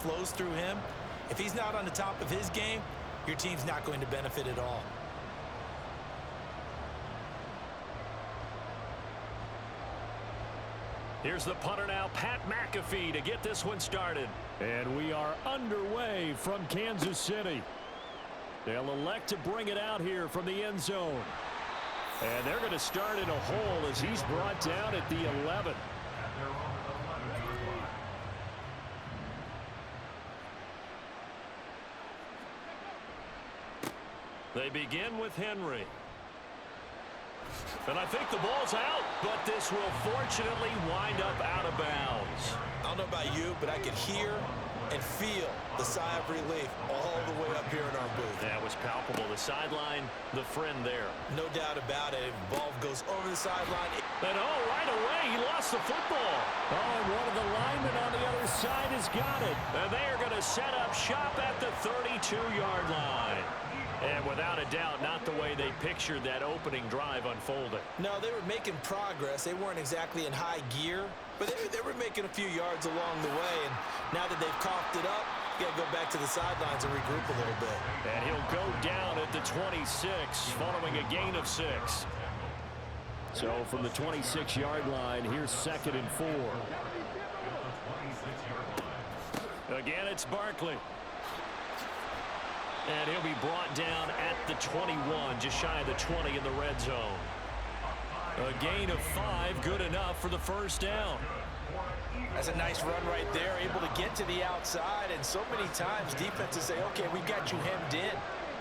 flows through him. If he's not on the top of his game, your team's not going to benefit at all. Here's the punter now, Pat McAfee, to get this one started. And we are underway from Kansas City. They'll elect to bring it out here from the end zone. And they're going to start in a hole as he's brought down at the 11. They begin with Henry. And I think the ball's out, but this will fortunately wind up out of bounds. I don't know about you, but I could hear and feel the sigh of relief all the way up here in our booth. That was palpable. The sideline, the friend there. No doubt about it. If the ball goes over the sideline. And right away, he lost the football. And one of the linemen on the other side has got it. And they are going to set up shop at the 32-yard line. And without a doubt, not the way they pictured that opening drive unfolding. No, they were making progress. They weren't exactly in high gear, but they were making a few yards along the way. And now that they've coughed it up, you got to go back to the sidelines and regroup a little bit. And he'll go down at the 26 following a gain of 6. So from the 26-yard line, here's 2nd and 4. Again, it's Barkley. And he'll be brought down at the 21, just shy of the 20 in the red zone. A gain of 5, good enough for the first down. That's a nice run right there, able to get to the outside. And so many times defenses say, okay, we've got you hemmed in.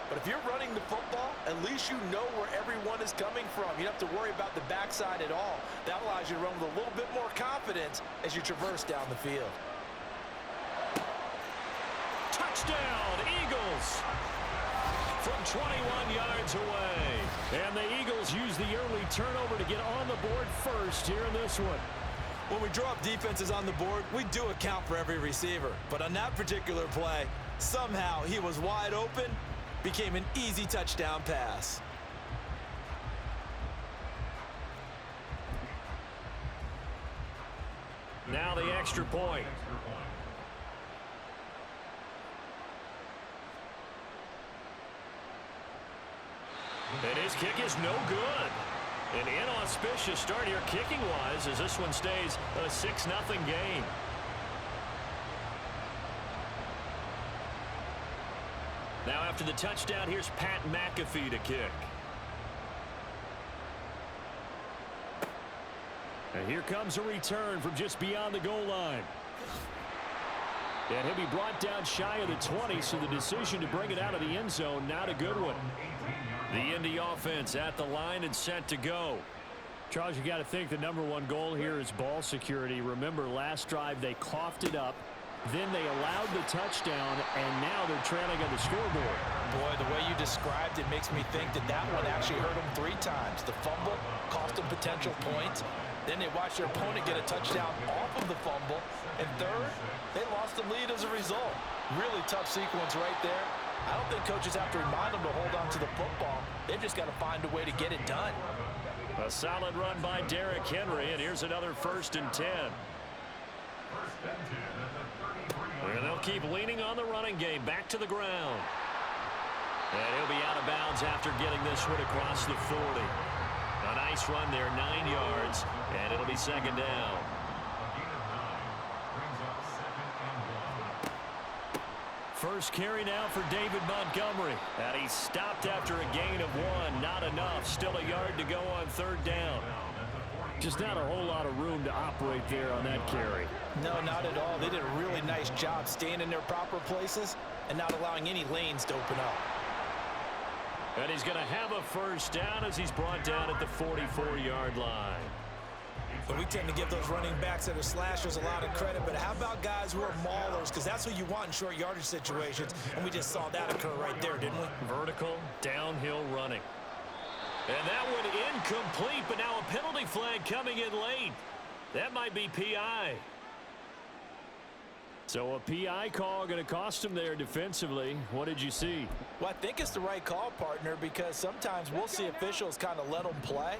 But if you're running the football, at least you know where everyone is coming from. You don't have to worry about the backside at all. That allows you to run with a little bit more confidence as you traverse down the field. Touchdown, Eagles! From 21 yards away. And the Eagles use the early turnover to get on the board first here in this one. When we draw up defenses on the board, we do account for every receiver. But on that particular play, somehow he was wide open, became an easy touchdown pass. Now the extra point. And his kick is no good. An inauspicious start here kicking-wise as this one stays a 6-0 game. Now after the touchdown, here's Pat McAfee to kick. And here comes a return from just beyond the goal line. And he'll be brought down shy of the 20, so the decision to bring it out of the end zone, not a good one. The Indy offense at the line and set to go. Charles, you got to think the #1 goal here is ball security. Remember, last drive they coughed it up. Then they allowed the touchdown, and now they're trailing on the scoreboard. Boy, the way you described it makes me think that that one actually hurt them 3 times. The fumble cost them potential points. Then they watched their opponent get a touchdown off of the fumble. And third, they lost the lead as a result. Really tough sequence right there. I don't think coaches have to remind them to hold on to the football. They've just got to find a way to get it done. A solid run by Derrick Henry, and here's another 1st and 10. And they'll keep leaning on the running game, back to the ground. And he'll be out of bounds after getting this one across the 40. A nice run there, 9 yards, and it'll be 2nd down. First carry now for David Montgomery. And he stopped after a gain of 1. Not enough. Still a yard to go on 3rd down. Just not a whole lot of room to operate there on that carry. No, not at all. They did a really nice job staying in their proper places and not allowing any lanes to open up. And he's going to have a 1st down as he's brought down at the 44-yard line. But we tend to give those running backs that are slashers a lot of credit. But how about guys who are maulers? Because that's what you want in short yardage situations. And we just saw that occur right there, didn't we? Vertical, downhill running. And that one incomplete, but now a penalty flag coming in late. That might be PI. So a PI call going to cost him there defensively. What did you see? Well, I think it's the right call, partner, because sometimes we'll see officials kind of let them play.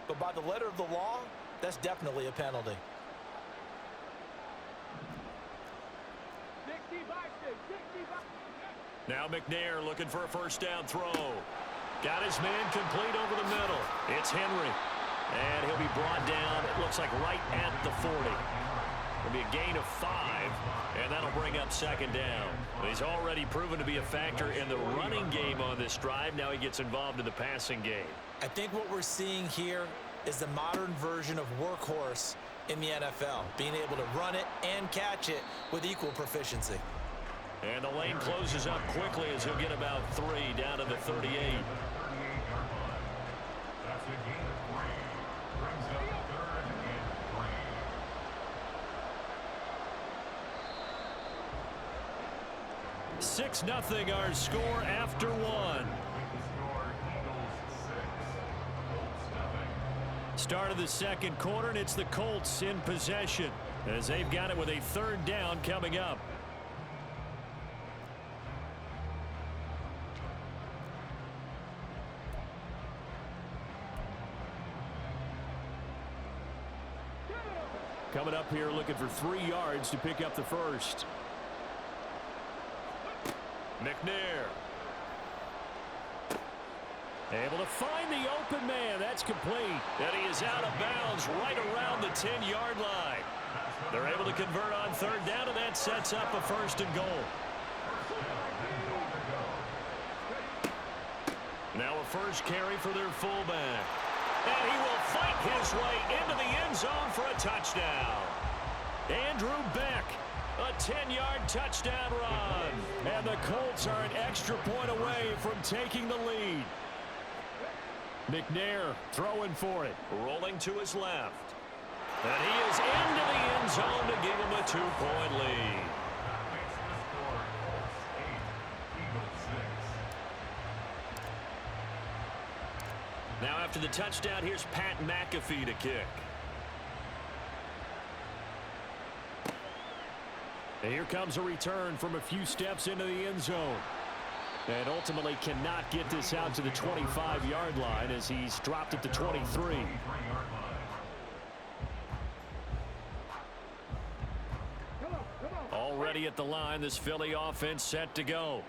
But by the letter of the law, that's definitely a penalty. Now McNair looking for a first down throw. Got his man complete over the middle. It's Henry. And he'll be brought down, it looks like right at the 40. It'll be a gain of 5, and that'll bring up second down. He's already proven to be a factor in the running game on this drive. Now he gets involved in the passing game. I think what we're seeing here is the modern version of workhorse in the NFL, being able to run it and catch it with equal proficiency. And the lane closes up quickly as he'll get about 3 down to the 38. That's a gain of 3. Brings up 3rd and 3. 6-0 our score after 1. Start of the second quarter, and it's the Colts in possession as they've got it with a 3rd down coming up. Coming up here looking for 3 yards to pick up the first. McNair. Able to find the open man. That's complete. And he is out of bounds right around the 10-yard line. They're able to convert on 3rd down, and that sets up a 1st and goal. Now a first carry for their fullback. And he will fight his way into the end zone for a touchdown. Andrew Beck, a 10-yard touchdown run. And the Colts are an extra point away from taking the lead. McNair throwing for it. Rolling to his left. And he is into the end zone to give him a 2-point lead. Now after the touchdown, here's Pat McAfee to kick. And here comes a return from a few steps into the end zone. And ultimately cannot get this out to the 25-yard line as he's dropped at the 23. Already at the line, this Philly offense set to go.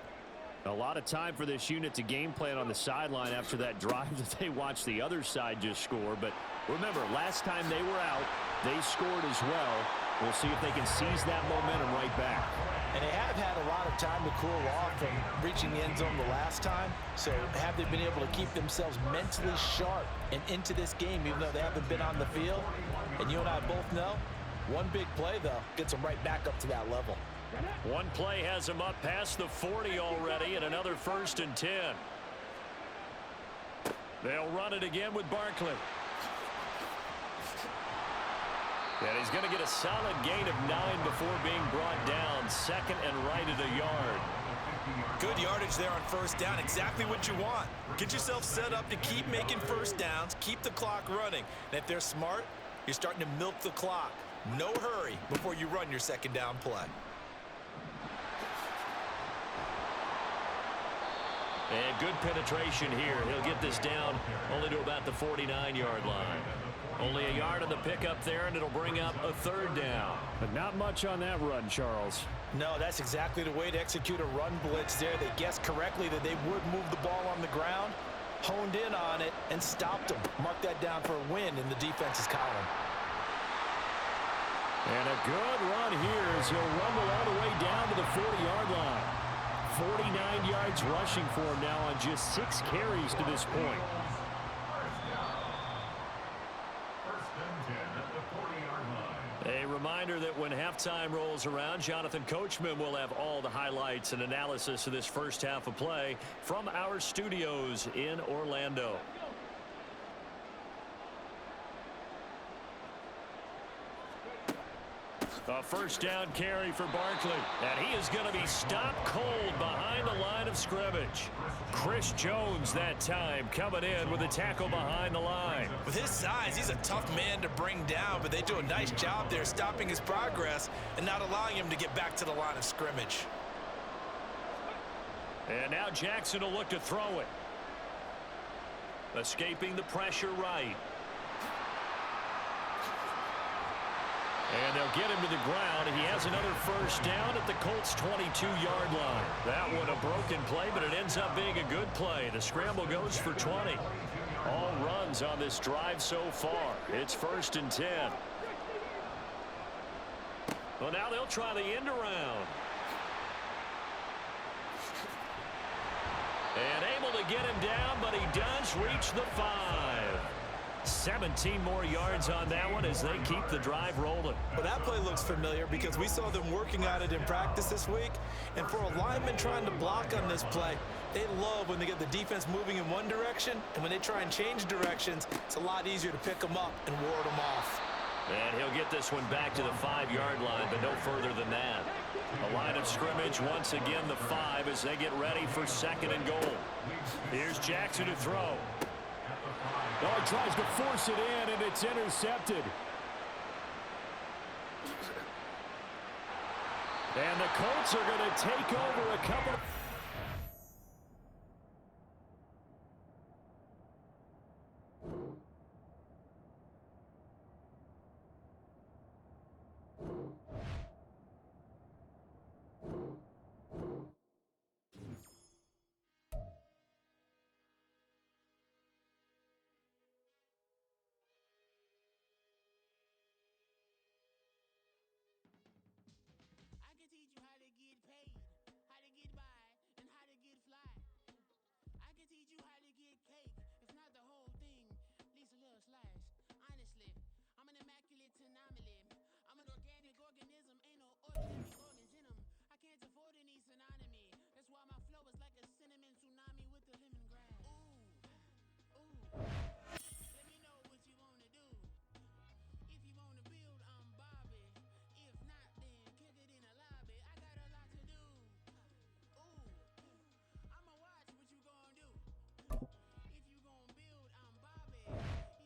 A lot of time for this unit to game plan on the sideline after that drive that they watched the other side just score. But remember, last time they were out, they scored as well. We'll see if they can seize that momentum right back. And they have had a lot of time to cool off from reaching the end zone the last time. So have they been able to keep themselves mentally sharp and into this game, even though they haven't been on the field? And you and I both know, one big play, though, gets them right back up to that level. One play has him up past the 40 already, and another 1st and 10. They'll run it again with Barkley. And he's going to get a solid gain of 9 before being brought down. 2nd and right at a yard. Good yardage there on 1st down. Exactly what you want. Get yourself set up to keep making 1st downs. Keep the clock running. And if they're smart, you're starting to milk the clock. No hurry before you run your 2nd down play. And good penetration here. He'll get this down only to about the 49-yard line. Only a yard on the pickup there, and it'll bring up a 3rd down. But not much on that run, Charles. No, that's exactly the way to execute a run blitz there. They guessed correctly that they would move the ball on the ground, honed in on it, and stopped them. Mark that down for a win in the defense's column. And a good run here as he'll rumble all the way down to the 40-yard line. 49 yards rushing for him now on just 6 carries to this point. A reminder that when halftime rolls around, Jonathan Coachman will have all the highlights and analysis of this first half of play from our studios in Orlando. A 1st down carry for Barkley. And he is going to be stopped cold behind the line of scrimmage. Chris Jones that time coming in with a tackle behind the line. With his size, he's a tough man to bring down, but they do a nice job there stopping his progress and not allowing him to get back to the line of scrimmage. And now Jackson will look to throw it. Escaping the pressure right. And they'll get him to the ground. He has another first down at the Colts' 22-yard line. That one a broken play, but it ends up being a good play. The scramble goes for 20. All runs on this drive so far. It's 1st and 10. Well, now they'll try the end around. And able to get him down, but he does reach the 5. 17 more yards on that one as they keep the drive rolling. Well, that play looks familiar because we saw them working on it in practice this week. And for a lineman trying to block on this play, they love when they get the defense moving in one direction. And when they try and change directions, it's a lot easier to pick them up and ward them off. And he'll get this one back to the 5-yard line, but no further than that. A line of scrimmage, once again the 5 as they get ready for 2nd and goal. Here's Jackson to throw. Oh, he tries to force it in, and it's intercepted. And the Colts are going to take over a couple. Teach you how to get paid, how to get by, and how to get fly. I can teach you how to get cake, if not the whole thing, at least a little slice. Honestly, I'm an immaculate anomaly. I'm an organic organism, ain't no ordinary organs in them. I can't afford any synonymy. That's why my flow is like a cinnamon tsunami with the lemongrass. Ooh, ooh. Let me know what you wanna do. If you wanna build, I'm Bobby. If not, then kick it in a lobby. I got a lot to do. Ooh, I'ma watch what you gonna do. If you gonna build, I'm Bobby.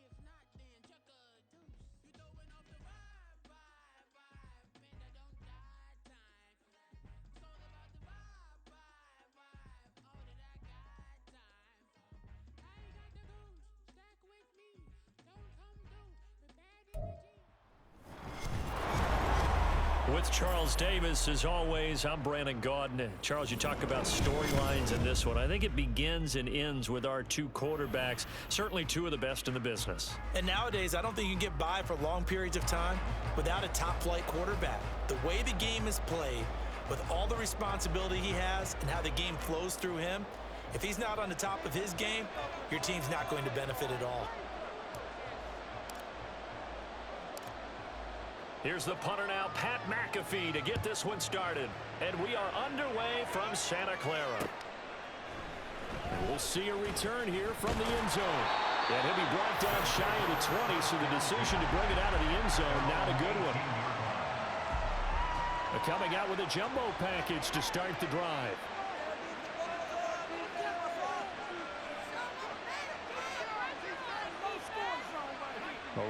If not, then chuck a deuce. You throwing off the vibe. Man, I don't die time. It's all about the vibe. All that I got time. I ain't got the goose. Stack with me. Don't come through with bad energy. With Charles Davis, as always, I'm Brandon Gaudin. Charles, you talk about storylines in this one. I think it begins and ends with our two quarterbacks, certainly two of the best in the business. And nowadays, I don't think you can get by for long periods of time without a top-flight quarterback. The way the game is played, with all the responsibility he has and how the game flows through him, if he's not on the top of his game, your team's not going to benefit at all. Here's the punter now, Pat McAfee, to get this one started. And we are underway from Santa Clara. And we'll see a return here from the end zone. And he'll be brought down shy of the 20, so the decision to bring it out of the end zone, not a good one. They're coming out with a jumbo package to start the drive.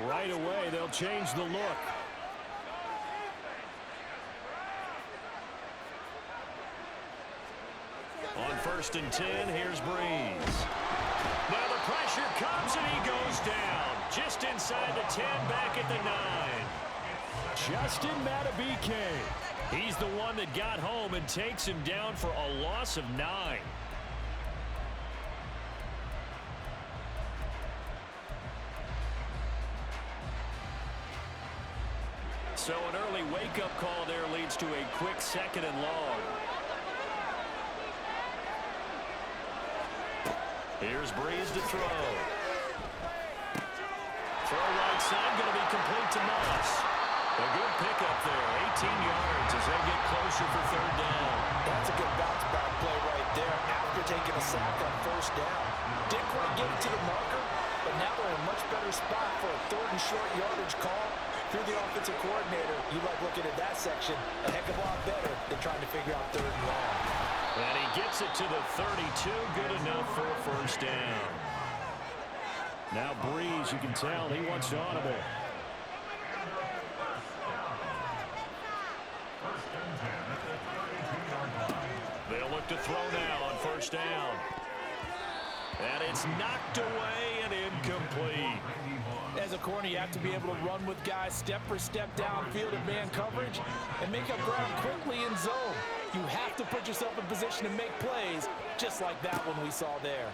Right away, they'll change the look. On 1st and 10, here's Breeze. Now the pressure comes and he goes down. Just inside the 10, back at the 9. Justin Matabike. He's the one that got home and takes him down for a loss of 9. So an early wake-up call there leads to a quick 2nd and long. Here's Breeze to throw. Throw right side, going to be complete to Moss. A good pickup there, 18 yards as they get closer for 3rd down. That's a good bounce-back play right there after taking a sack on 1st down. Didn't quite get it to the marker, but now they're in a much better spot for a 3rd and short yardage call. If you're the offensive coordinator, you like looking at that section a heck of a lot better than trying to figure out 3rd and long. And he gets it to the 32, good enough for a 1st down. Now Breeze, you can tell he wants to audible. They'll look to throw now on 1st down. And it's knocked away and incomplete. As a corner, you have to be able to run with guys step for step downfield in man coverage and make up ground quickly in zone. You have to put yourself in position to make plays, just like that one we saw there.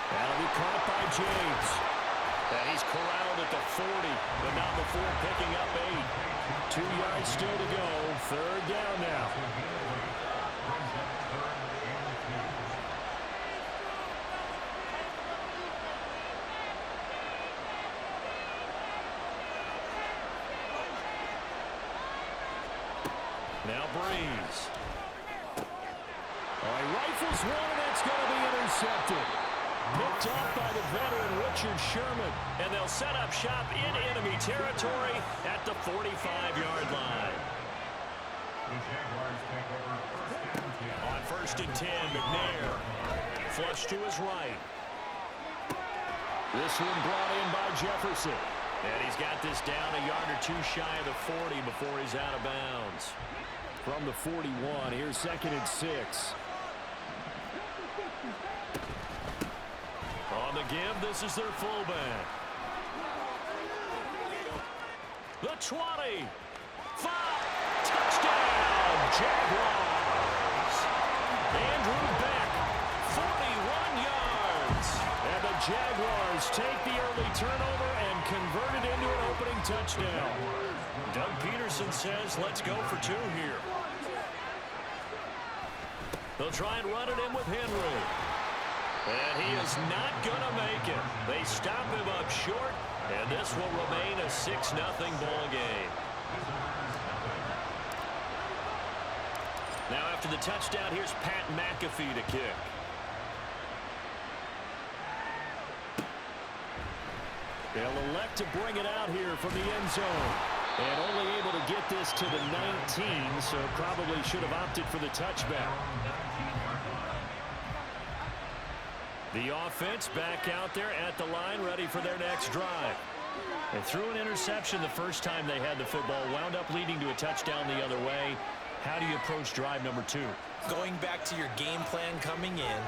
That'll be caught by James. And he's corralled at the 40, but not before picking up 8. 2 yards still to go. Third down now. Now Breeze. He rifles one, and it's going to be intercepted. Picked off by the veteran Richard Sherman. And they'll set up shop in enemy territory at the 45-yard line. On 1st and 10, McNair. Flush to his right. This one brought in by Jefferson. And he's got this down a yard or two shy of the 40 before he's out of bounds. From the 41, here's 2nd and 6. On the give, this is their fullback. The 20. 5. Touchdown, Jaguars. Andrew Beck, 41 yards. And the Jaguars take the early turnover and convert it into an opening touchdown. Doug Peterson says, let's go for 2 here. They'll try and run it in with Henry. And he is not going to make it. They stop him up short, and this will remain a 6-0 ball game. Now after the touchdown, here's Pat McAfee to kick. They'll elect to bring it out here from the end zone. And only able to get this to the 19, so probably should have opted for the touchback. The offense back out there at the line, ready for their next drive. They threw an interception the first time they had the football, wound up leading to a touchdown the other way. How do you approach drive number 2? Going back to your game plan coming in,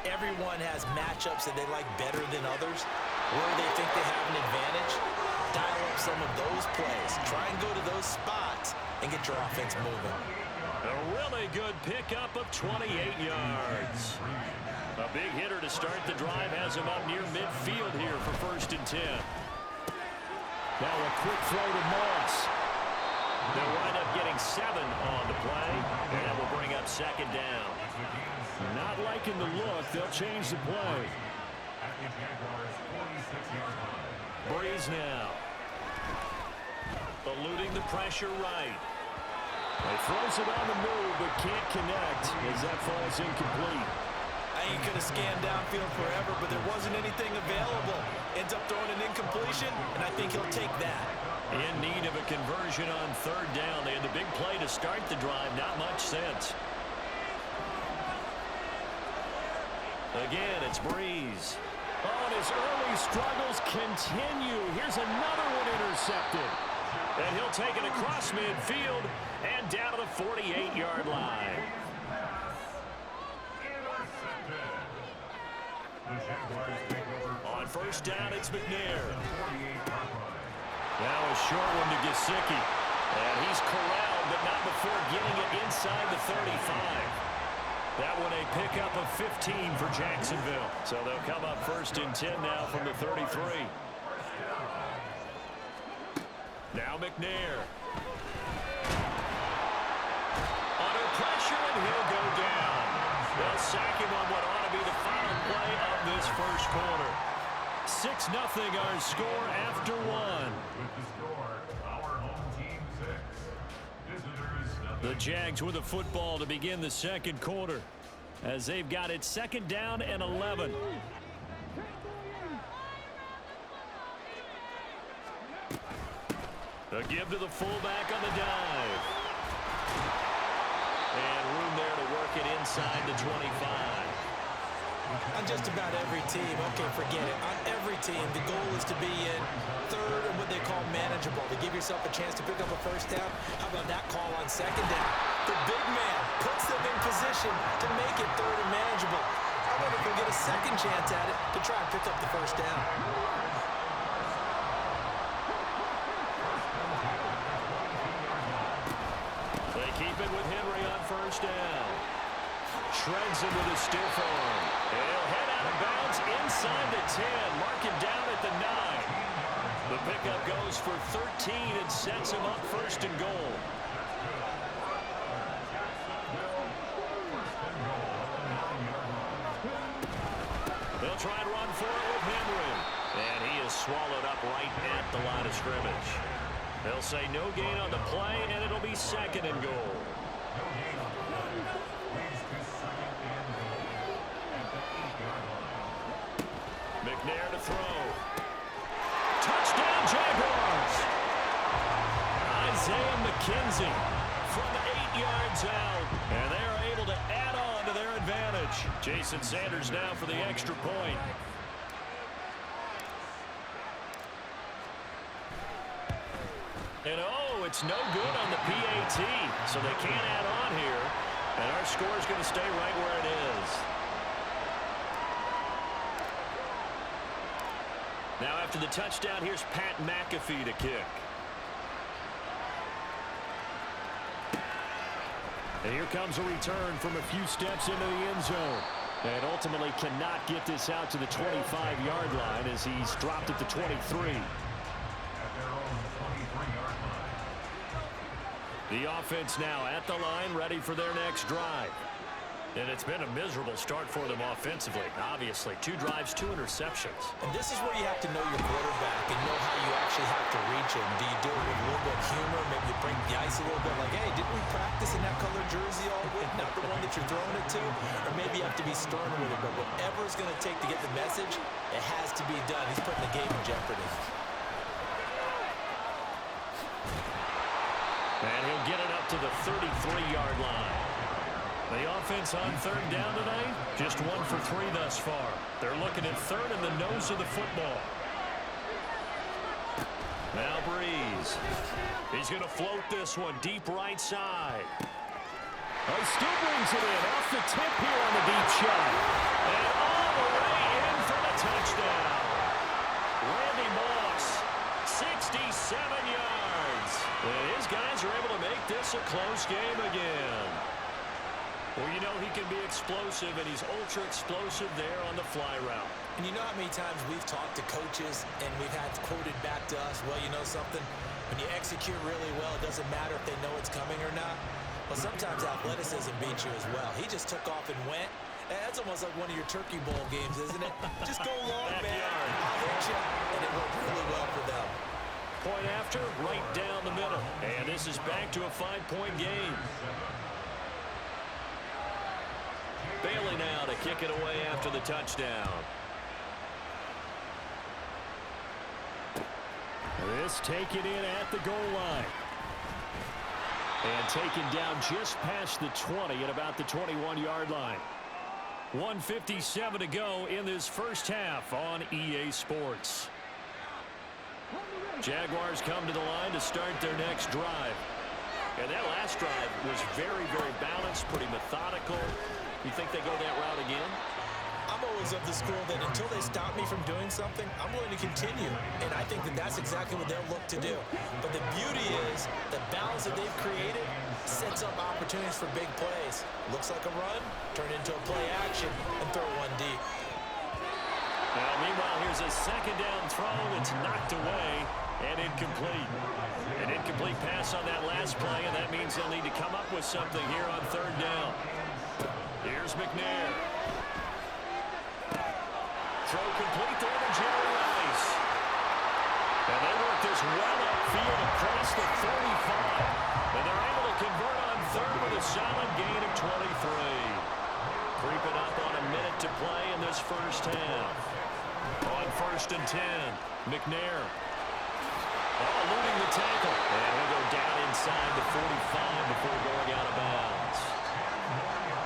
everyone has matchups that they like better than others, where they think they have an advantage. Dial up some of those plays. Try and go to those spots and get your offense moving. A really good pickup of 28 yards. A big hitter to start the drive has him up near midfield here for 1st and 10. Now a quick throw to Moss. They'll wind up getting 7 on the play, and that will bring up 2nd down. Not liking the look, they'll change the play. Breeze now. Eluding the pressure right. He throws it on the move, but can't connect as that falls incomplete. I ain't going to scan downfield forever, but there wasn't anything available. Ends up throwing an incompletion, and I think he'll take that. In need of a conversion on 3rd down. They had the big play to start the drive. Not much sense. Again, it's Breeze. Oh, and his early struggles continue. Here's another one intercepted. And he'll take it across midfield and down to the 48-yard line. On 1st down, it's McNair. Now a short one to Gesicki. And he's corralled, but not before getting it inside the 35. That one a pickup of 15 for Jacksonville. So they'll come up 1st and 10 now from the 33. Now McNair. Under pressure, and he'll go down. They'll sack him on what ought to be the final play of this first quarter. 6-0 our score after 1. The Jags with the football to begin the second quarter as they've got it 2nd down and 11. A give to the fullback on the dive. And room there to work it inside the 25. On just about every team, okay, forget it. On every team, the goal is to be in 3rd and what they call manageable, to give yourself a chance to pick up a 1st down. How about that call on 2nd down? The big man puts them in position to make it 3rd and manageable. determine if he'll get a second chance at it to try and pick up the first down. They keep it with Henry on first down. Shreds him with a stiff arm. He'll head out of bounds inside the 10. Mark him down at the 9. The pickup goes for 13 and sets him up first and goal. They'll try and run for it with Henry. And he is swallowed up right at the line of scrimmage. They'll say no gain on the play, and it'll be second and goal. McNair to throw. Touchdown, Jaguars! Isaiah McKenzie from 8 yards out. And they are able to add on to their advantage. Jason Sanders now for the extra point. And oh, it's no good on the PAT. So they can't add on here. And our score is going to stay right where it is. Now after the touchdown, here's Pat McAfee to kick. And here comes a return from a few steps into the end zone. And ultimately cannot get this out to the 25-yard line as he's dropped at the 23. The offense now at the line, ready for their next drive. And it's been a miserable start for them offensively. Obviously, 2 drives, 2 interceptions. And this is where you have to know your quarterback and know how you actually have to reach him. Do you do it with a little bit of humor? Maybe you break the ice a little bit like, hey, didn't we practice in that colored jersey all week? Not the one that you're throwing it to? Or maybe you have to be stern with it. But whatever it's going to take to get the message, it has to be done. He's putting the game in jeopardy. And he'll get it up to the 33-yard line. The offense on third down tonight, just 1 for 3 thus far. They're looking at third in the nose of the football. Now Breeze. He's going to float this one deep right side. Oh, he still brings it in off the tip here on the deep shot. And all the way in for the touchdown. Randy Moss, 67 yards. And his guys are able to make this a close game again. Well, you know he can be explosive, and he's ultra-explosive there on the fly route. And you know how many times we've talked to coaches and we've had quoted back to us, well, you know something? When you execute really well, it doesn't matter if they know it's coming or not. Well, sometimes athleticism beats you as well. He just took off and went. And that's almost like one of your Turkey Bowl games, isn't it? Just go long, man. I'll hit you. And it worked really well for them. Point after, right down the middle. And this is back to a 5-point game. Bailey now to kick it away after the touchdown. This taken in at the goal line. And taken down just past the 20 at about the 21-yard line. 1:57 to go in this first half on EA Sports. Jaguars come to the line to start their next drive. And that last drive was very, very balanced, pretty methodical. You think they go that route again? I'm always of the school that until they stop me from doing something, I'm going to continue. And I think that that's exactly what they'll look to do. But the beauty is the balance that they've created sets up opportunities for big plays. Looks like a run, turn into a play action, and throw one deep. Now, meanwhile, here's a second down throw that's knocked away and incomplete. An incomplete pass on that last play, and that means they'll need to come up with something here on third down. Here's McNair. Throw complete there to Jerry Rice. And they work this well upfield across the 35. And they're able to convert on third with a solid gain of 23. Creeping up on a minute to play in this first half. On 1st and 10, McNair. Eluding the tackle. And he'll go down inside the 45 before going out of bounds.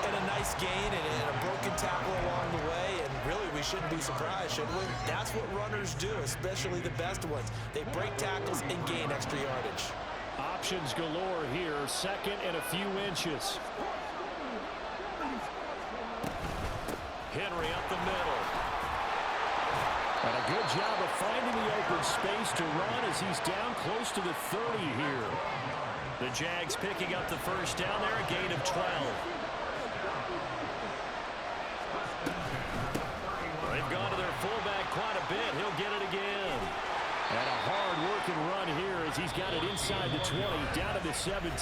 And a nice gain and a broken tackle along the way. And really, we shouldn't be surprised, should we? That's what runners do, especially the best ones. They break tackles and gain extra yardage. Options galore here. Second and a few inches. Henry up the middle. And a good job of finding the open space to run as he's down close to the 30 here. The Jags picking up the first down there, a gain of 12. They've gone to their fullback quite a bit. He'll get it again. And a hard-working run here as he's got it inside the 20, down to the 17.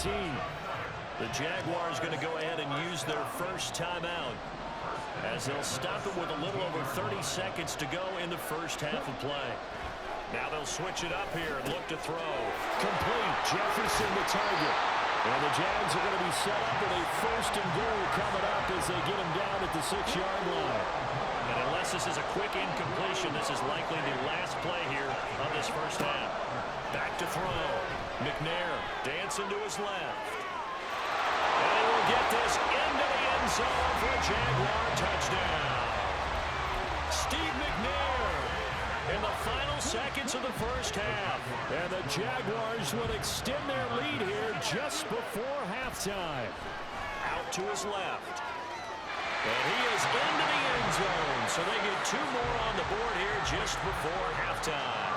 The Jaguars going to go ahead and use their first timeout as they'll stop it with a little over 30 seconds to go in the first half of play. Now they'll switch it up here and look to throw. Complete. Jefferson the target. And the Jags are going to be set up with a first and goal coming up as they get him down at the 6-yard line. And unless this is a quick incompletion, this is likely the last play here of this first half. Back to throw. McNair dancing to his left. And he will get this into the end zone for a Jaguar touchdown. Steve McNair in the final seconds of the first half. And the Jaguars will extend their lead here just before halftime. Out to his left. And he is into the end zone. So they get 2 more on the board here just before halftime.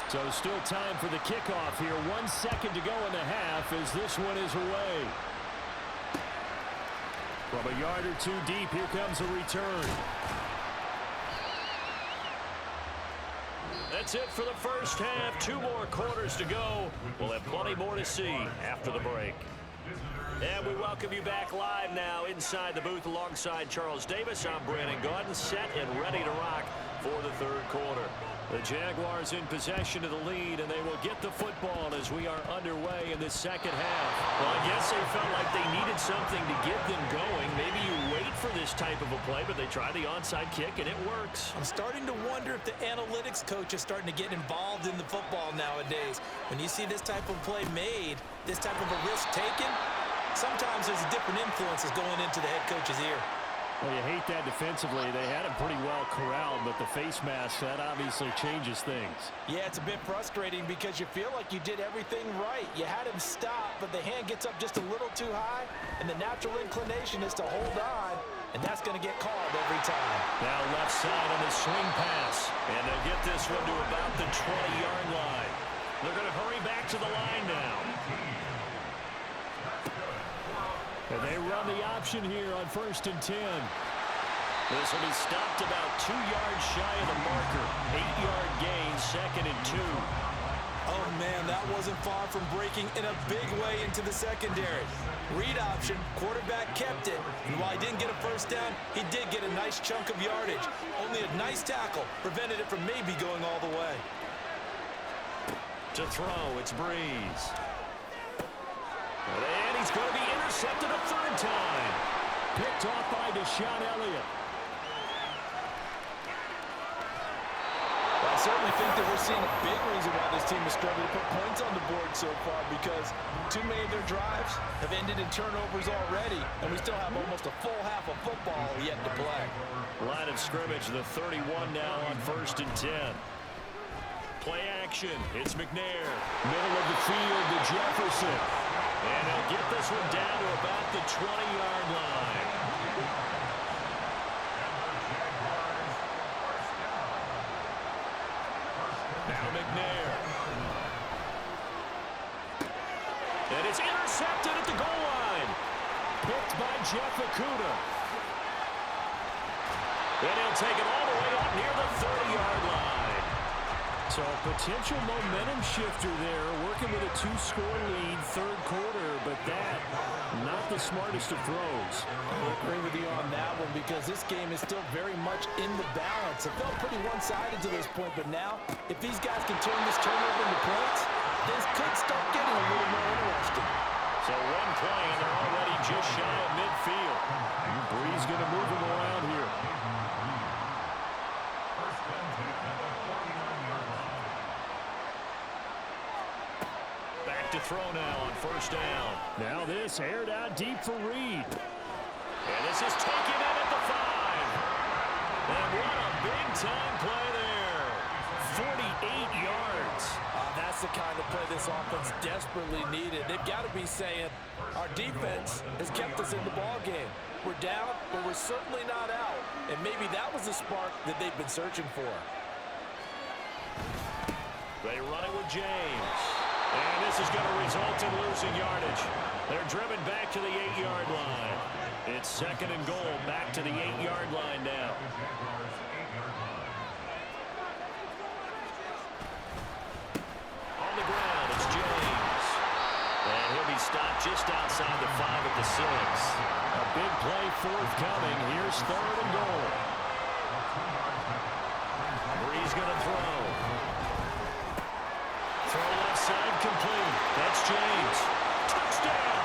So still time for the kickoff here. 1 second to go in the half as this one is away. From a yard or 2 deep, here comes a return. That's it for the first half. 2 more quarters to go. We'll have plenty more to see after the break. And we welcome you back live now inside the booth alongside Charles Davis. I'm Brandon Gaudin, set and ready to rock for the third quarter. The Jaguars in possession of the lead, and they will get the football as we are underway in the second half. Well, I guess they felt like they needed something to get them going. Maybe you wait for this type of a play, but they try the onside kick, and it works. I'm starting to wonder if the analytics coach is starting to get involved in the football nowadays. When you see this type of play made, this type of a risk taken, sometimes there's different influences going into the head coach's ear. Well, you hate that defensively. They had him pretty well corralled, but the face mask, that obviously changes things. Yeah, it's a bit frustrating because you feel like you did everything right. You had him stop, but the hand gets up just a little too high, and the natural inclination is to hold on, and that's going to get called every time. Now left side on the swing pass, and they'll get this one to about the 20-yard line. They're going to hurry back to the line now. And they run the option here on 1st and 10. This will be stopped about 2 yards shy of the marker. 8-yard gain, 2nd and 2. Oh, man, that wasn't far from breaking in a big way into the secondary. Read option, quarterback kept it, and while he didn't get a first down, he did get a nice chunk of yardage. Only a nice tackle prevented it from maybe going all the way. To throw, it's Breeze. And he's going to be intercepted a 3rd time. Picked off by Deshaun Elliott. Well, I certainly think that we're seeing a big reason why this team is struggling to put points on the board so far, because too many of their drives have ended in turnovers already, and we still have almost a full half of football yet to play. Line of scrimmage, the 31 now on 1st and 10. Play action. It's McNair. Middle of the field to Jefferson. And he'll get this one down to about the 20-yard line. Now McNair. And it's intercepted at the goal line. Picked by Jeff Okuda. And he'll take it all the way up near the 30-yard line. So a potential momentum shifter there, working with a 2-score lead, 3rd quarter, but that, not the smartest of throws. I agree with you on that one because this game is still very much in the balance. It felt pretty one-sided to this point, but now, if these guys can turn this turnover into points, this could start getting a little more interesting. So 1 play, and they're already just shy of midfield. Breeze going to move him around here. To throw now on 1st down. Now this aired out deep for Reed. And this is taken in at the 5. And what a big-time play there. 48 yards. That's the kind of play this offense desperately needed. They've got to be saying, our defense has kept us in the ball game. We're down, but we're certainly not out. And maybe that was the spark that they've been searching for. They run it with James. And this is going to result in losing yardage. They're driven back to the 8-yard line. It's 2nd and goal, back to the 8-yard line now. On the ground, it's James. And he'll be stopped just outside the 5 at the 6. A big play forthcoming. Here's 3rd and goal. Bree's going to throw. Throw left side complete. That's James. Touchdown!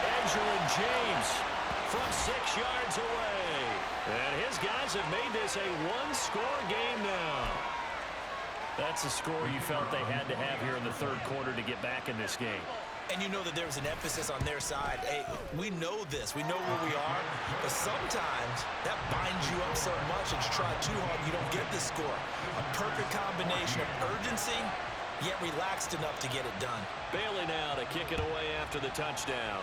Edgerrin James from 6 yards away. And his guys have made this a one-score game now. That's a score you felt they had to have here in the 3rd quarter to get back in this game. And you know that there's an emphasis on their side. Hey, we know this. We know where we are. But sometimes that binds you up so much that you try too hard, you don't get the score. A perfect combination of urgency, yet relaxed enough to get it done. Bailey now to kick it away after the touchdown.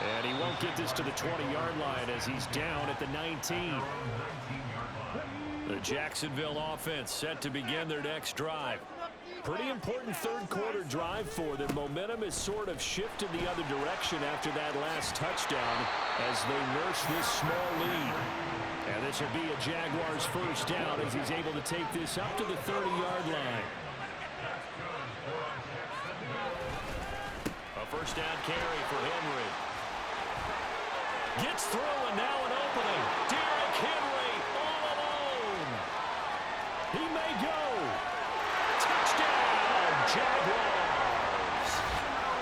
And he won't get this to the 20-yard line as he's down at the 19. The Jacksonville offense set to begin their next drive. Pretty important 3rd quarter drive for them. Momentum has sort of shifted the other direction after that last touchdown as they nurse this small lead. And this will be a Jaguars first down as he's able to take this up to the 30-yard line. A first down carry for Henry. Gets through and now an opening. Derrick Henry all alone. He may go. Touchdown, Jaguars.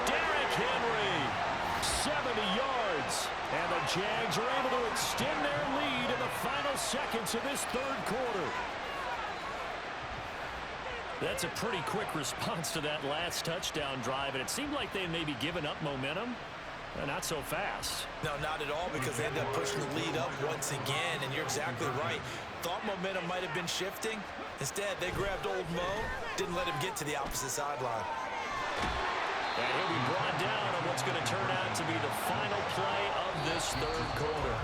Derrick Henry, 70 yards. And the Jags are able to extend their lead in the final seconds of this 3rd quarter. That's a pretty quick response to that last touchdown drive, and it seemed like they may be giving up momentum. Not so fast. No, not at all, because they ended up pushing the lead up once again, and you're exactly right. Thought momentum might have been shifting. Instead, they grabbed old Mo, didn't let him get to the opposite sideline. And he'll be brought down on what's going to turn out to be the final play of this 3rd quarter.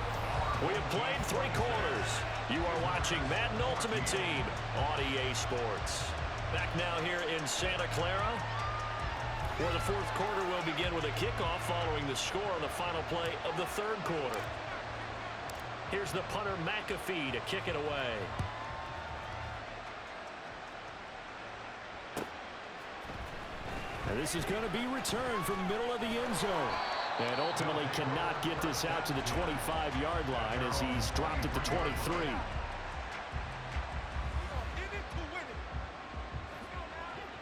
We have played 3 quarters. You are watching Madden Ultimate Team on EA Sports. Back now here in Santa Clara, where the 4th quarter will begin with a kickoff following the score on the final play of the 3rd quarter. Here's the punter McAfee to kick it away. And this is going to be returned from the middle of the end zone. And ultimately cannot get this out to the 25-yard line as he's dropped at the 23.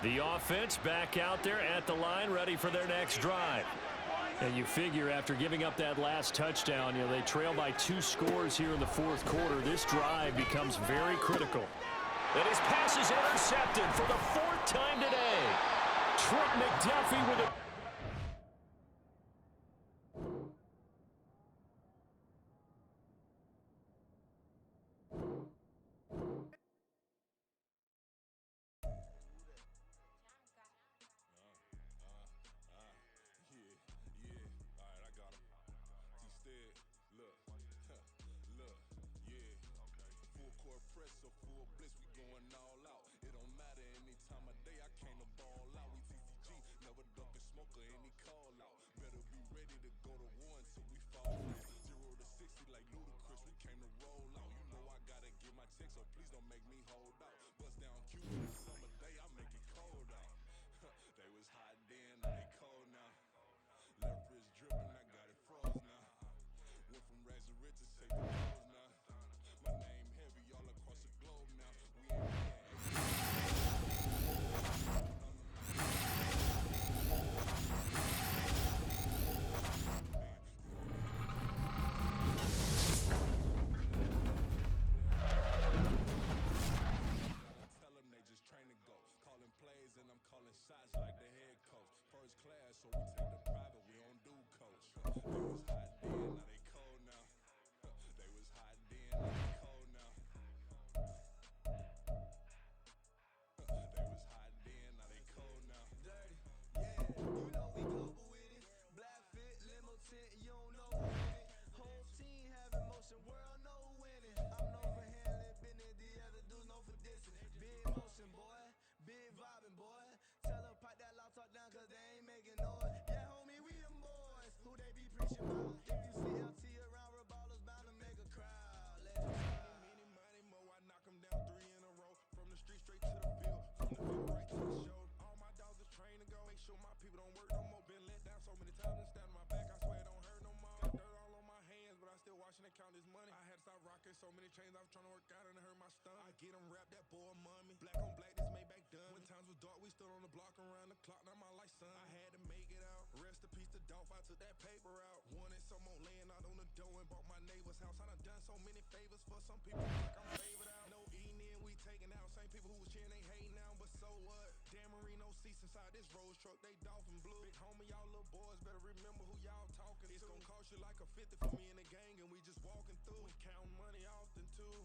The offense back out there at the line, ready for their next drive. And you figure after giving up that last touchdown, they trail by 2 scores here in the 4th quarter. This drive becomes very critical. And his pass is intercepted for the 4th time today. Trent McDuffie with a... so many chains, I was trying to work out and it hurt my stomach. I get them wrapped, that boy mommy. Black on black, this made back done. When times was dark, we stood on the block around the clock. Now my life, son. I had to make it out. Rest in peace to Dolph, I took that paper out. Wanted some more laying out on the dough and bought my neighbor's house. I done done so many favors for some people like I'm favored out. No eating in, we taking out. Same people who was cheering, they hating now, but so what? Dan Marino seats inside this Rolls truck, they dolphin blue. Big homie, y'all little boys better remember who y'all talking to. It's gonna cost you like a 50 for me and the gang, and we just walking through. We counting money often too.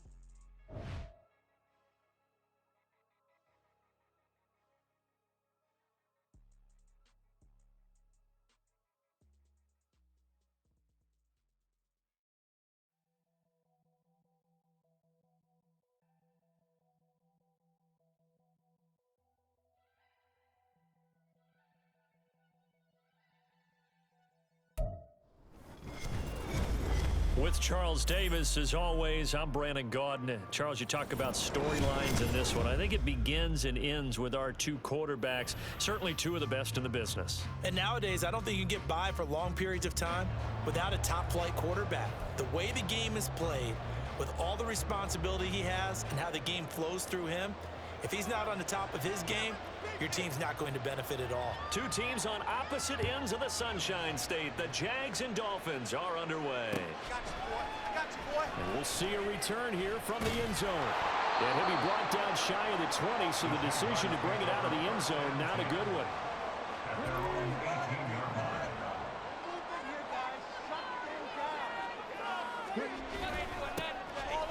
With Charles Davis, as always, I'm Brandon Gaudin. Charles, you talk about storylines in this one. I think it begins and ends with our two quarterbacks, certainly two of the best in the business. And nowadays, I don't think you can get by for long periods of time without a top-flight quarterback. The way the game is played, with all the responsibility he has and how the game flows through him, if he's not on the top of his game, your team's not going to benefit at all. Two teams on opposite ends of the Sunshine State. The Jags and Dolphins are underway. Got you, boy. I got you, boy. And we'll see a return here from the end zone. And he'll be brought down shy of the 20, so the decision to bring it out of the end zone, not a good one.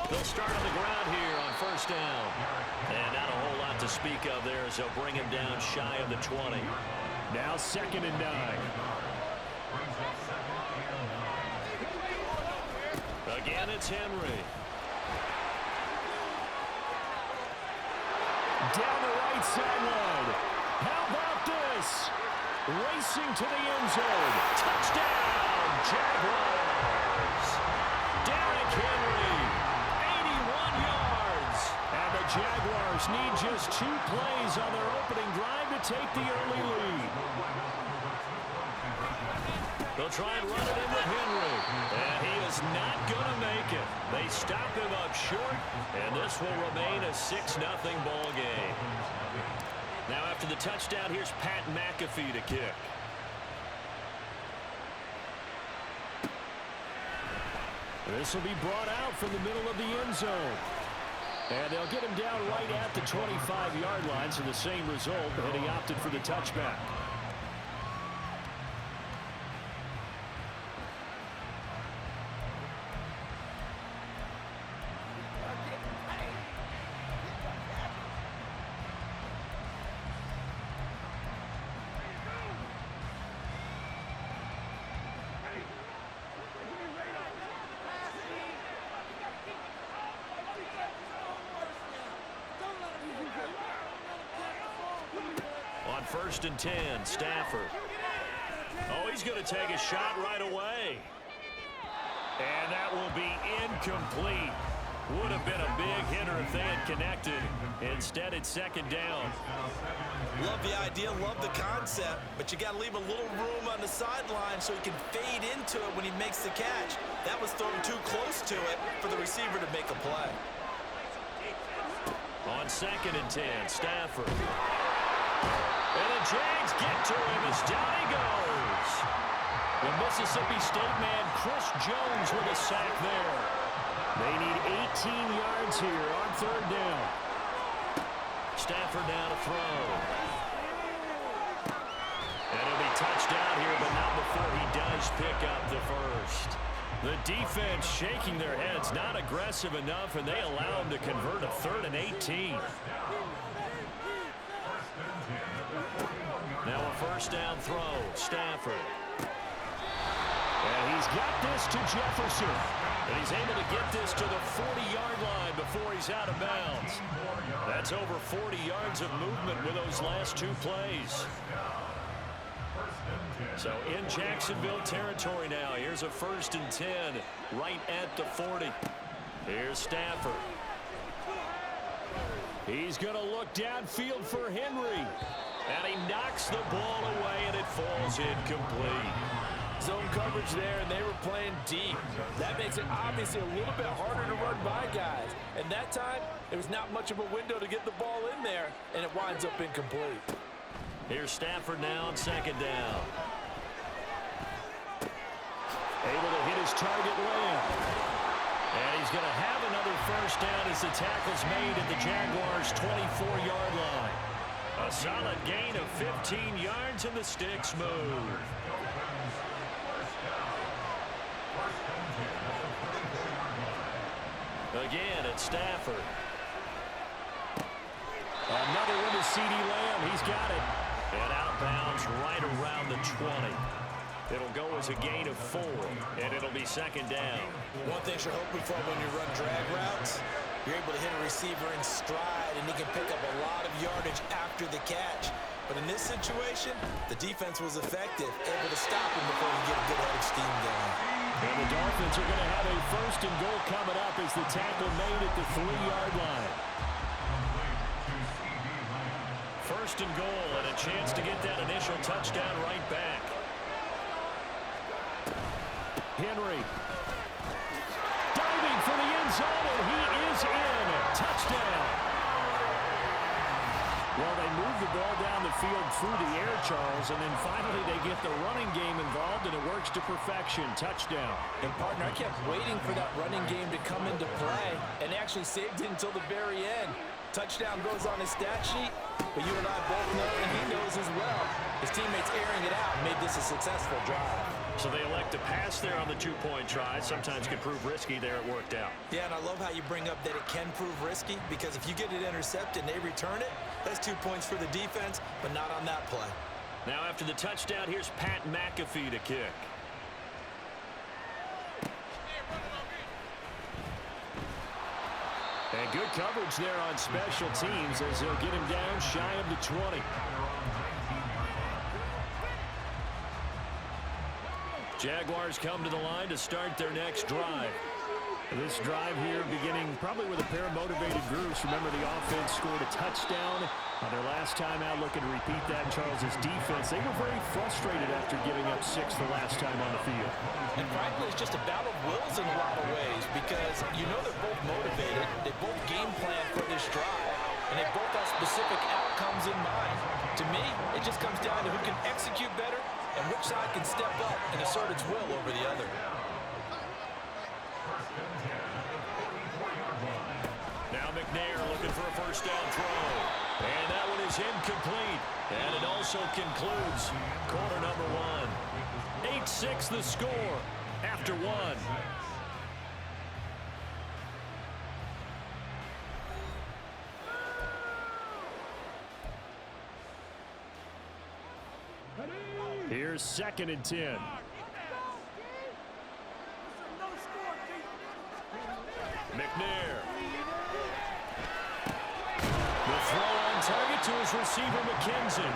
They'll start on the ground here on first down. And not a whole lot to speak of there as they'll bring him down shy of the 20. Now 2nd and 9. Again, it's Henry. Down the right sideline. How about this? Racing to the end zone. Touchdown, Jaguars. Derrick Henry, 81 yards. And the Jaguars need just 2 plays on their opening drive to take the early lead. They'll try and run it in with Henry. And he is not going to make it. They stop him up short, and this will remain a 6-0 ball game. Now after the touchdown, here's Pat McAfee to kick. This will be brought out from the middle of the end zone. And they'll get him down right at the 25-yard line, so the same result, and he opted for the touchback. On 1st and 10, Stafford. Oh, he's going to take a shot right away. And that will be incomplete. Would have been a big hitter if they had connected. Instead, it's 2nd down. Love the idea, love the concept, but you got to leave a little room on the sideline so he can fade into it when he makes the catch. That was thrown too close to it for the receiver to make a play. On 2nd and 10, Stafford. And the Jags get to him as down he goes. The Mississippi State man, Chris Jones, with a sack there. They need 18 yards here on 3rd down. Stafford now to throw. And he'll be touched down here, but not before he does pick up the first. The defense shaking their heads, not aggressive enough, and they allow him to convert a 3rd and 18. Now a 1st down throw, Stafford. And he's got this to Jefferson. And he's able to get this to the 40-yard line before he's out of bounds. That's over 40 yards of movement with those last 2 plays. So in Jacksonville territory now. Here's a 1st and 10 right at the 40. Here's Stafford. He's going to look downfield for Henry. And he knocks the ball away, and it falls incomplete. Zone coverage there, and they were playing deep. That makes it obviously a little bit harder to run by guys. And that time, there was not much of a window to get the ball in there, and it winds up incomplete. Here's Stafford now on second down. Able to hit his target Lamb. And he's going to have another first down as the tackle's made at the Jaguars' 24-yard line. A solid gain of 15 yards, and the sticks move. Again, it's Stafford. Another one to CeeDee Lamb. He's got it. And outbounds right around the 20. It'll go as a gain of 4, and it'll be second down. One thing you're hoping for when you run drag routes, you're able to hit a receiver in stride, and he can pick up a lot of yardage after the catch. But in this situation, the defense was effective, able to stop him before he get a good head of steam going. And the Dolphins are going to have a first and goal coming up as the tackle made at the 3-yard line. First and goal, and a chance to get that initial touchdown right back. Henry diving for the end zone, and he is in. Touchdown. Well, they move the ball down the field through the air, Charles, and then finally they get the running game involved, and it works to perfection. Touchdown. And, partner, I kept waiting for that running game to come into play and actually saved it until the very end. Touchdown goes on his stat sheet, but you and I both know, and he knows as well, his teammates airing it out made this a successful drive. So they elect to pass there on the 2-point try. Sometimes can prove risky. There it worked out. Yeah, and I love how you bring up that it can prove risky, because if you get it intercepted and they return it, that's 2 points for the defense, but not on that play. Now after the touchdown, here's Pat McAfee to kick. And good coverage there on special teams as they'll get him down shy of the 20. Jaguars come to the line to start their next drive. This drive here beginning probably with a pair of motivated groups. Remember, the offense scored a touchdown on their last time out. Looking to repeat that. Charles's defense, they were very frustrated after giving up 6 the last time on the field. And frankly, it's just a battle of wills in a lot of ways, because you know they're both motivated. They both game plan for this drive, and they both have specific outcomes in mind. To me, it just comes down to who can execute better and which side can step up and assert its will over the other. Now McNair looking for a first down throw. And that one is incomplete. And it also concludes quarter number 1. 8-6 the score after 1. Here's second and 10. McNair. The throw on target to his receiver, McKenzie.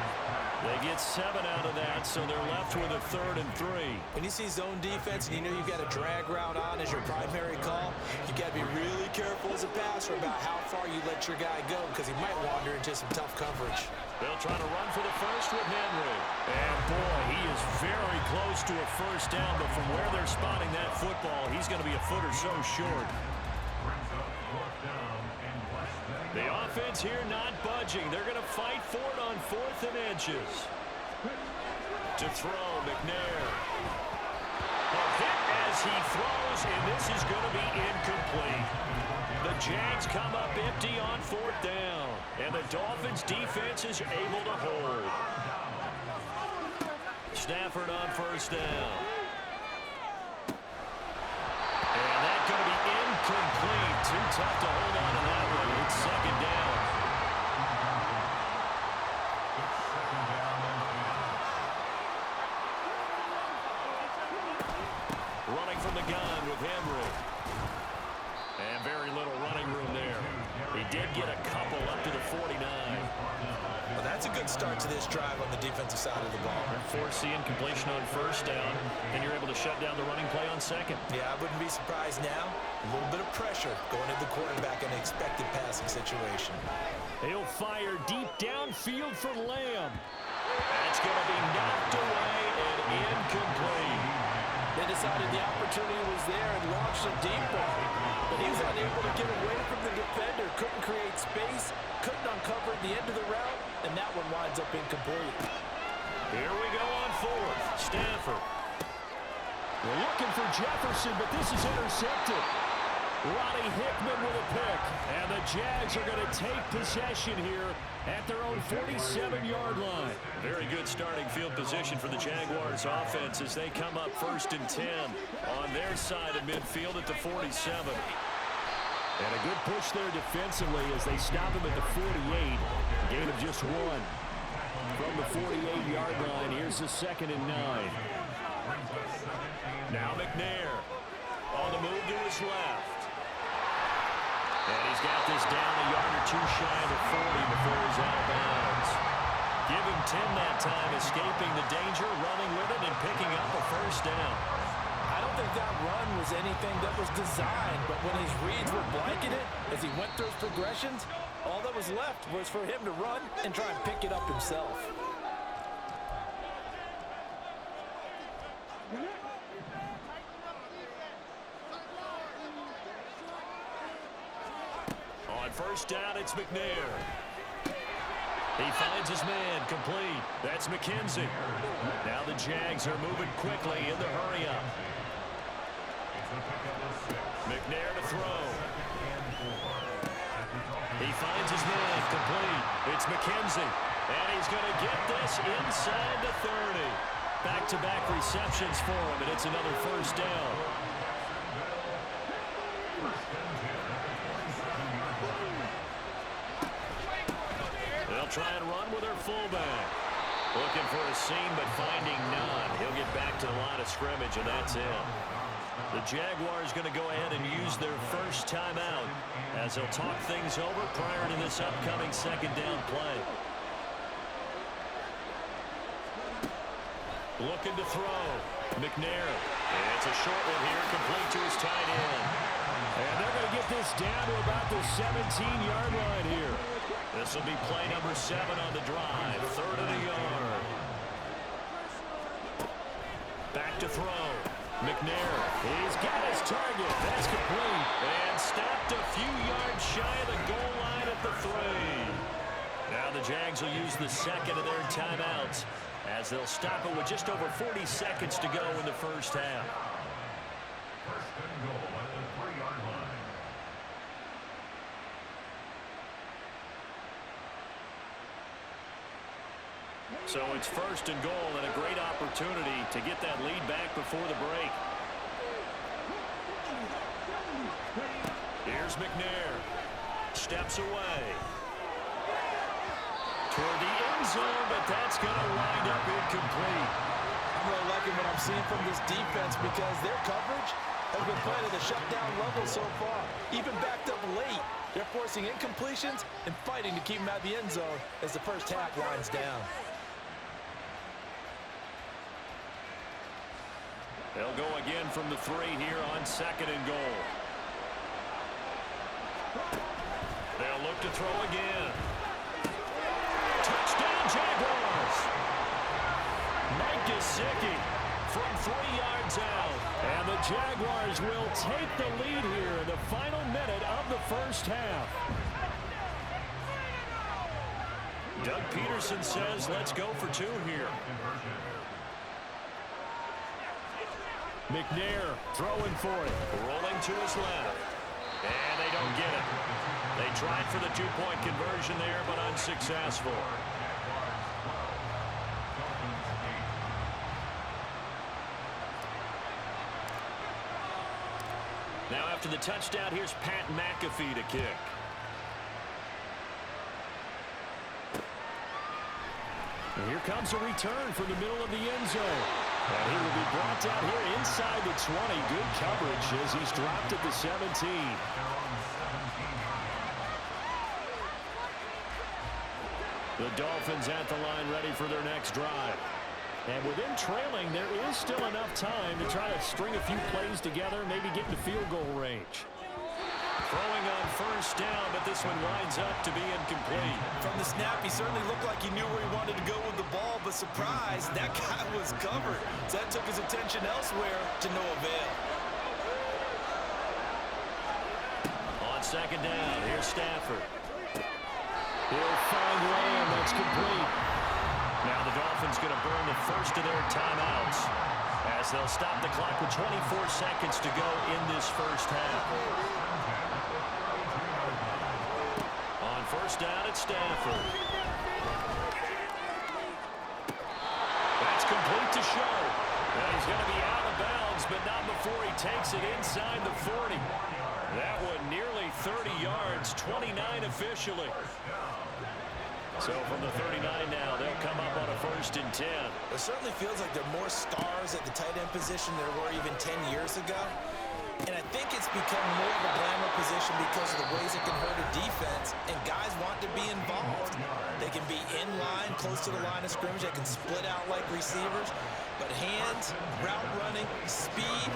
They get 7 out of that, so they're left with a 3rd and 3. When you see zone defense and you know you've got a drag route on as your primary call, you've got to be really careful as a passer about how far you let your guy go, because he might wander into some tough coverage. They'll try to run for the first with Henry. And boy, he is very close to a first down, but from where they're spotting that football, he's going to be a foot or so short. The offense here not budging. They're going to fight for it on 4th and inches. To throw, McNair. A hit as he throws, and this is going to be incomplete. The Jags come up empty on 4th down, and the Dolphins defense is able to hold. Stafford on first down. And that's going to be incomplete. Too tough to hold on to that one. It's second down. Running from the gun with Henry. And very little running room there. He did get a couple up to the 49. Well, that's a good start to this drive on the defensive side of the ball. Force the incompletion on first down, and you're able to shut down the running play on second. Yeah, I wouldn't be surprised now. A little bit of pressure going into the quarterback in an expected passing situation. He'll fire deep downfield for Lamb. That's going to be knocked away and incomplete. They decided the opportunity was there and launched a deep ball. But he was unable to get away from the defender, couldn't create space, couldn't uncover the end of the route, and that one winds up incomplete. Here we go on fourth. Stanford. We're looking for Jefferson, but this is intercepted. Ronnie Hickman with a pick. And the Jags are going to take possession here at their own 47-yard line. Very good starting field position for the Jaguars offense as they come up 1st and 10 on their side of midfield at the 47. And a good push there defensively as they stop him at the 48. Gain of just 1. From the 48-yard line, here's the 2nd and 9. Now McNair on the move to his left. And he's got this down a yard or two shy of the 40 before he's out of bounds. Give him 10 that time, escaping the danger, running with it, and picking up a first down. I don't think that run was anything that was designed, but when his reads were blanketed as he went through his progressions, all that was left was for him to run and try and pick it up himself. On first down, it's McNair. He finds his man, complete. That's McKenzie. Now the Jags are moving quickly in the hurry-up. McNair to throw. He finds his man, complete. It's McKenzie. And he's going to get this inside the 30. Back-to-back receptions for him, and it's another first down. They'll try and run with their fullback. Looking for a seam, but finding none. He'll get back to the line of scrimmage, and that's it. The Jaguars going to go ahead and use their first timeout as they'll talk things over prior to this upcoming 2nd down play. Looking to throw. McNair. And it's a short one here, complete to his tight end. And they're going to get this down to about the 17-yard line here. This will be play number 7 on the drive. 3rd and a yard. Back to throw. McNair. He's got his target. That's complete. And stopped a few yards shy of the goal line at the 3. Now the Jags will use the 2nd of their timeouts as they'll stop it with just over 40 seconds to go in the first half. So it's 1st and goal and a great opportunity to get that lead back before the break. Here's McNair. Steps away. Toward the end zone, but that's going to wind up incomplete. I'm really liking what I'm seeing from this defense because their coverage has been playing at a shutdown level so far. Even backed up late, they're forcing incompletions and fighting to keep them out of the end zone as the first half winds down. They'll go again from the 3 here on 2nd and goal. They'll look to throw again. Touchdown, Jaguars! Mike Gesicki from 3 yards out. And the Jaguars will take the lead here in the final minute of the first half. Doug Peterson says, let's go for 2 here. McNair throwing for it. Rolling to his left. And they don't get it. They tried for the 2-point conversion there, but unsuccessful. Now after the touchdown, here's Pat McAfee to kick. And here comes a return from the middle of the end zone. And he will be brought down here inside the 20. Good coverage as he's dropped at the 17. The Dolphins at the line ready for their next drive. And with them trailing, there is still enough time to try to string a few plays together, maybe get into field goal range. Throwing on first down, but this one winds up to be incomplete. From the snap, he certainly looked like he knew where he wanted to go with the ball, but surprise, that guy was covered. So that took his attention elsewhere to no avail. On second down, here's Stafford. He'll find Lamb. That's complete. Now the Dolphins going to burn the first of their timeouts as they'll stop the clock with 24 seconds to go in this first half. On first down, it's Stafford. That's complete to Show. And he's going to be out of bounds, but not before he takes it inside the 40. That one nearly 30 yards, 29 officially. So from the 39 now, they'll come up on a 1st and 10. It certainly feels like there are more stars at the tight end position than there were even 10 years ago. And I think it's become more of a glamour position because of the ways it can hurt a defense, and guys want to be involved. They can be in line, close to the line of scrimmage. They can split out like receivers. But hands, route running, speed,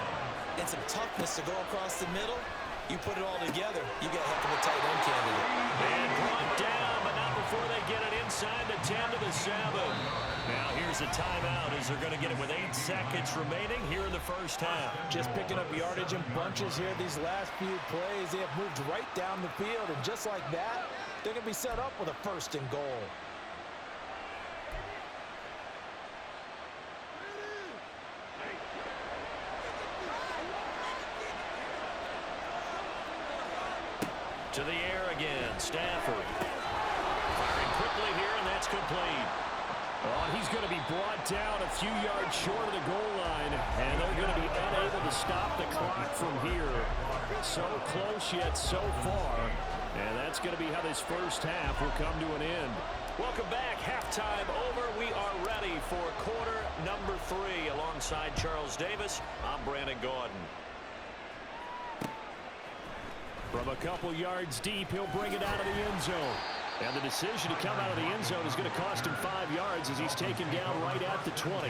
and some toughness to go across the middle, you put it all together, you get a heck of a tight end candidate. And brought down, but not before they get it inside the 10 to the 7. Now here's a timeout as they're going to get it with 8 seconds remaining here in the first half. Just picking up yardage in bunches here these last few plays. They have moved right down the field, and just like that, they're going to be set up with a 1st and goal. To the air again, Stafford. Firing quickly here, and that's complete. Oh, he's going to be brought down a few yards short of the goal line, and they're going to be unable to stop the clock from here. So close yet so far, and that's going to be how this first half will come to an end. Welcome back. Halftime over. We are ready for quarter number 3. Alongside Charles Davis, I'm Brandon Gaudin. From a couple yards deep, he'll bring it out of the end zone. And the decision to come out of the end zone is going to cost him 5 yards as he's taken down right at the 20.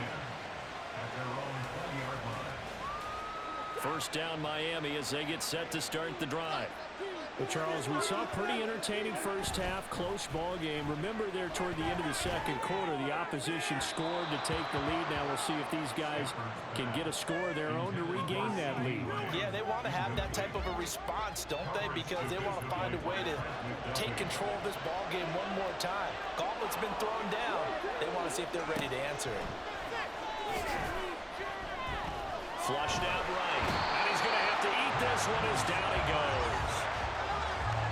First down Miami as they get set to start the drive. Well, Charles, we saw a pretty entertaining first half, close ball game. Remember there toward the end of the second quarter, the opposition scored to take the lead. Now we'll see if these guys can get a score of their own to regain that lead. Yeah, they want to have that type of a response, don't they? Because they want to find a way to take control of this ball game one more time. Gauntlet's been thrown down. They want to see if they're ready to answer it. Flushed out right. And he's going to have to eat this one as down he goes.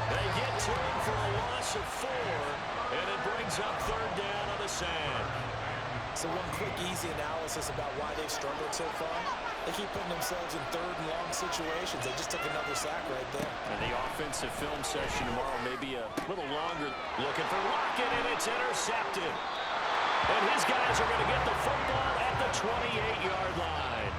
They get to him for a loss of 4, and it brings up 3rd down on the sand. So one quick, easy analysis about why they've struggled so far. They keep putting themselves in 3rd and long situations. They just took another sack right there. And the offensive film session tomorrow may be a little longer. Looking for Lockett, and it's intercepted. And his guys are going to get the football at the 28-yard line.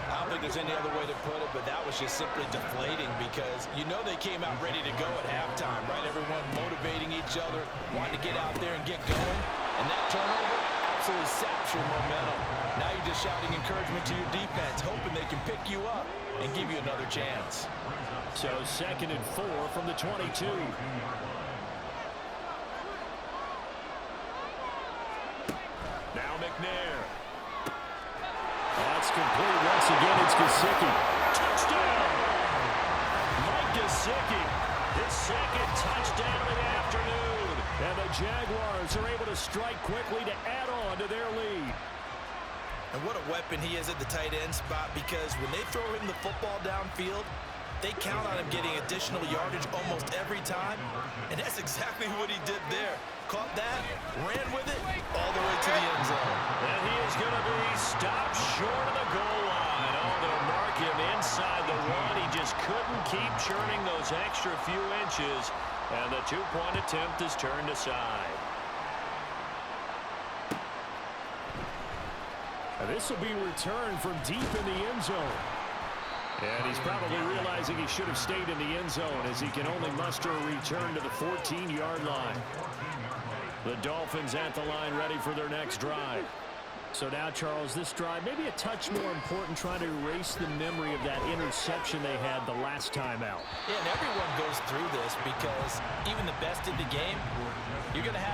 I don't think there's any other way to put it, but that was just simply deflating because you know they came out ready to go at halftime, right? Everyone motivating each other, wanting to get out there and get going. And that turnover absolutely saps your momentum. Now you're just shouting encouragement to your defense, hoping they can pick you up and give you another chance. So 2nd and 4 from the 22. Now McNair. That's complete. Once again, it's Gesicki. Touchdown! Mike Gesicki, his 2nd touchdown of the afternoon. And the Jaguars are able to strike quickly to add on to their lead. And what a weapon he is at the tight end spot, because when they throw him the football downfield, they count on him getting additional yardage almost every time. And that's exactly what he did there. Caught that, ran with it, all the way to the end zone. And he is going to be stopped short of the goal line. Oh, they'll mark him inside the 1. He just couldn't keep churning those extra few inches. And the 2-point attempt is turned aside. And this will be returned from deep in the end zone. And he's probably realizing he should have stayed in the end zone as he can only muster a return to the 14-yard line. The Dolphins at the line ready for their next drive. So now, Charles, this drive maybe a touch more important, trying to erase the memory of that interception they had the last time out. Yeah, and everyone goes through this because even the best in the game, you're going to have